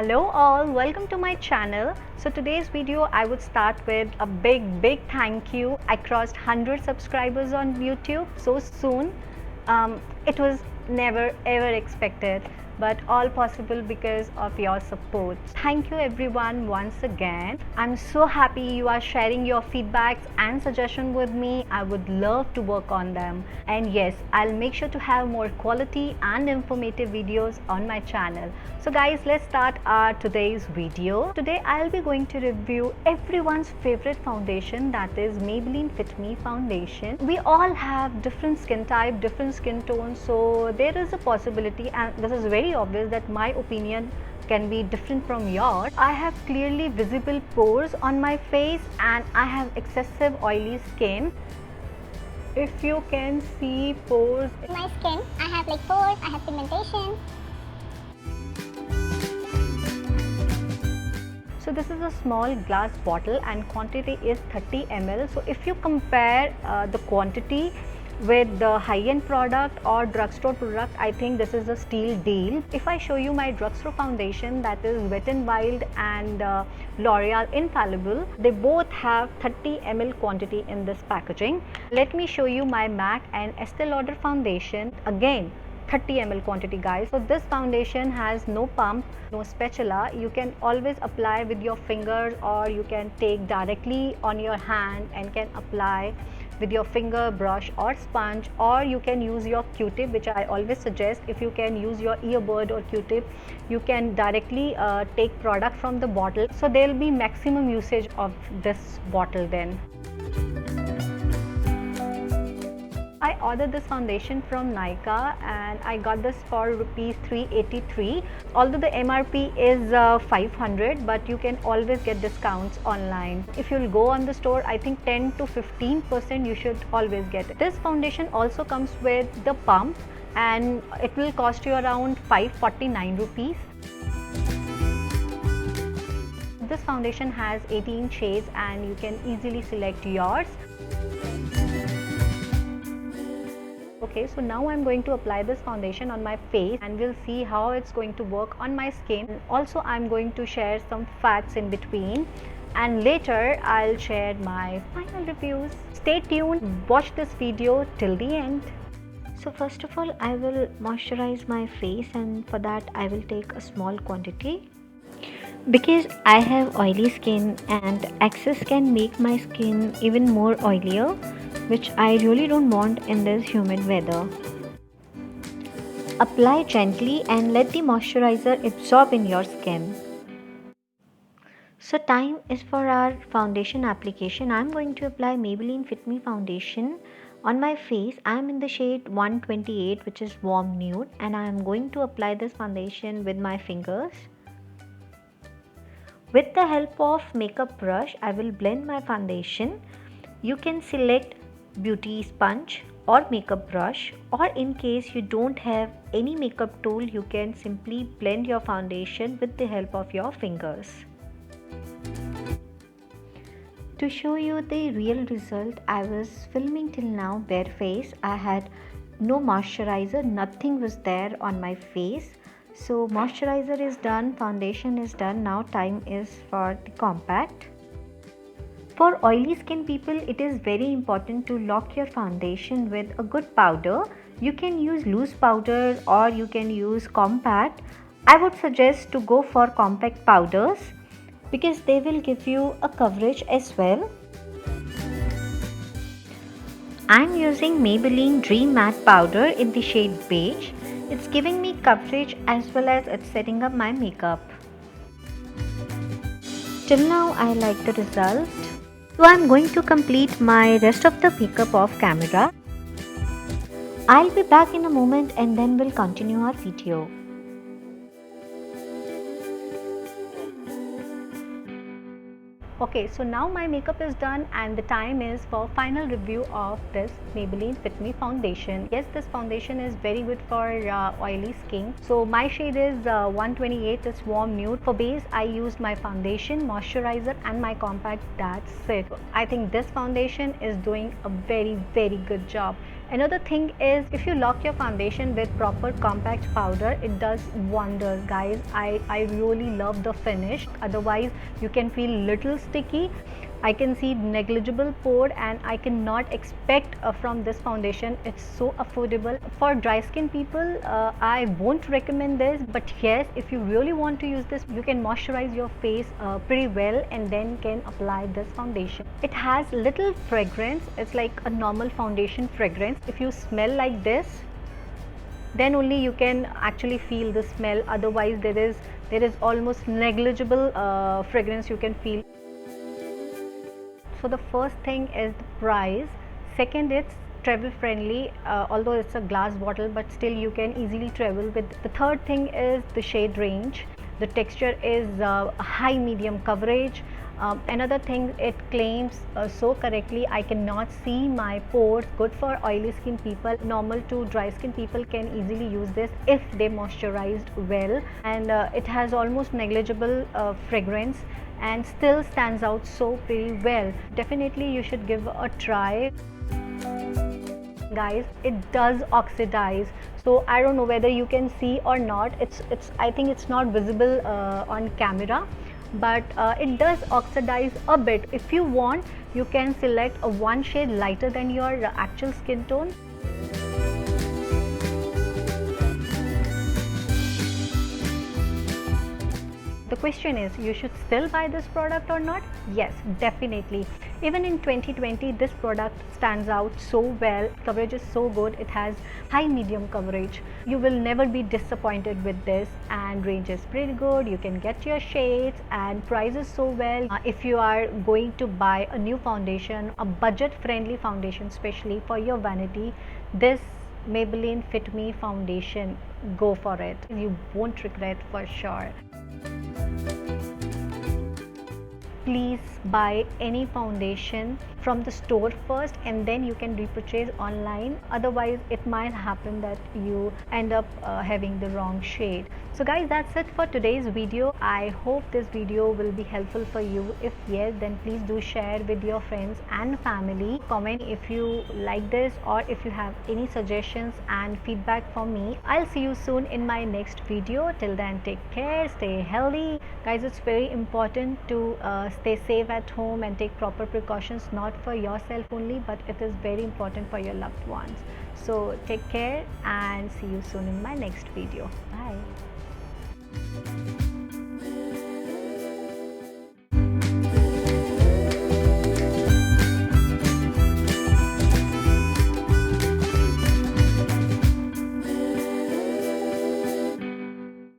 Hello all, welcome to my channel. So today's video I would start with a big thank you. I crossed 100 subscribers on YouTube so soon. It was never ever expected, but all possible because of your support. Thank you everyone once again. I'm so happy you are sharing your feedbacks and suggestions with me. I would love to work on them, and yes, I'll make sure to have more quality and informative videos on my channel. So guys, let's start our today's video. Today I'll be going to review everyone's favorite foundation, that is Maybelline Fit Me foundation. We all have different skin type, different skin tones, so there is a possibility, and this is very obvious, that my opinion can be different from yours. I have clearly visible pores on my face and I have excessive oily skin. If you can see pores in my skin, I have like pores, I have pigmentation. So this is a small glass bottle and quantity is 30 ml. So if you compare the quantity with the high-end product or drugstore product, I think this is a steal deal. If I show you my drugstore foundation, that is Wet n Wild and L'Oreal Infallible, they both have 30 ml quantity in this packaging. Let me show you my MAC and Estee Lauder foundation, again 30 ml quantity guys. So this foundation has no pump, no spatula. You can always apply with your fingers, or you can take directly on your hand and can apply with your finger, brush or sponge, or you can use your Q-tip, which I always suggest. If you can use your earbud or Q-tip, you can directly take product from the bottle, so there will be maximum usage of this bottle then. I ordered this foundation from Nykaa and I got this for rupees 383. Although the MRP is 500, but you can always get discounts online. If you'll go on the store, I think 10 to 15% you should always get it. This foundation also comes with the pump and it will cost you around 549 rupees. This foundation has 18 shades and you can easily select yours. Okay, so now I'm going to apply this foundation on my face and we'll see how it's going to work on my skin. Also, I'm going to share some facts in between, and later I'll share my final reviews. Stay tuned, watch this video till the end. So first of all, I will moisturize my face, and for that I will take a small quantity. Because I have oily skin and excess can make my skin even more oilier, which I really don't want in this humid weather. Apply gently and let the moisturizer absorb in your skin. So time is for our foundation application. I'm going to apply Maybelline Fit Me foundation on my face. I'm in the shade 128, which is warm nude, and I'm going to apply this foundation with my fingers. With the help of makeup brush, I will blend my foundation. You can select beauty sponge or makeup brush, or in case you don't have any makeup tool, you can simply blend your foundation with the help of your fingers. To show you the real result, I was filming till now bare face. I had no moisturizer, nothing was there on my face. So moisturizer is done, foundation is done, now time is for the compact. For oily skin people, it is very important to lock your foundation with a good powder. You can use loose powder or you can use compact. I would suggest to go for compact powders because they will give you a coverage as well. I'm using Maybelline Dream Matte powder in the shade beige. It's giving me coverage as well as it's setting up my makeup. Till now I like the result. So I'm going to complete my rest of the makeup off camera. I'll be back in a moment and then we'll continue our video. Okay, so now my makeup is done and the time is for final review of this Maybelline Fit Me foundation. Yes, this foundation is very good for oily skin. So my shade is 128, it's warm nude. For base, I used my foundation, moisturizer and my compact. That's it. I think this foundation is doing a very good job. Another thing is, if you lock your foundation with proper compact powder, it does wonders, guys. I really love the finish. Otherwise you can feel little sticky. I can see negligible pore, and I cannot expect from this foundation. It's so affordable. For dry skin people, I won't recommend this, but yes, if you really want to use this, you can moisturize your face pretty well and then can apply this foundation. It has little fragrance. It's like a normal foundation fragrance. If you smell like this, then only you can actually feel the smell. Otherwise there is almost negligible fragrance you can feel. So the first thing is the price. Second, it's travel friendly, although it's a glass bottle, but still you can easily travel with. The third thing is the shade range. The texture is high medium coverage. Another thing, it claims so correctly, I cannot see my pores. Good for oily skin people. Normal to dry skin people can easily use this if they moisturized well. And it has almost negligible fragrance and still stands out so pretty well. Definitely you should give a try. Guys, it does oxidize, so I don't know whether you can see or not. I think it's not visible on camera, but it does oxidize a bit. If you want, you can select a one shade lighter than your actual skin tone. The question is, you should still buy this product or not? Yes, definitely. Even in 2020, this product stands out so well. Coverage is so good. It has high medium coverage. You will never be disappointed with this, and range is pretty good. You can get your shades, and price is so well. If you are going to buy a new foundation, a budget friendly foundation, especially for your vanity, this Maybelline Fit Me foundation, go for it. You won't regret for sure. Please buy any foundation from the store first, and then you can repurchase online. Otherwise it might happen that you end up having the wrong shade. So guys, that's it for today's video. I hope this video will be helpful for you. If yes, then please do share with your friends and family. Comment if you like this, or if you have any suggestions and feedback for me. I'll see you soon in my next video. Till then, take care, stay healthy. Guys, it's very important to stay safe at home and take proper precautions, not for yourself only, but it is very important for your loved ones. So take care and see you soon in my next video. Bye.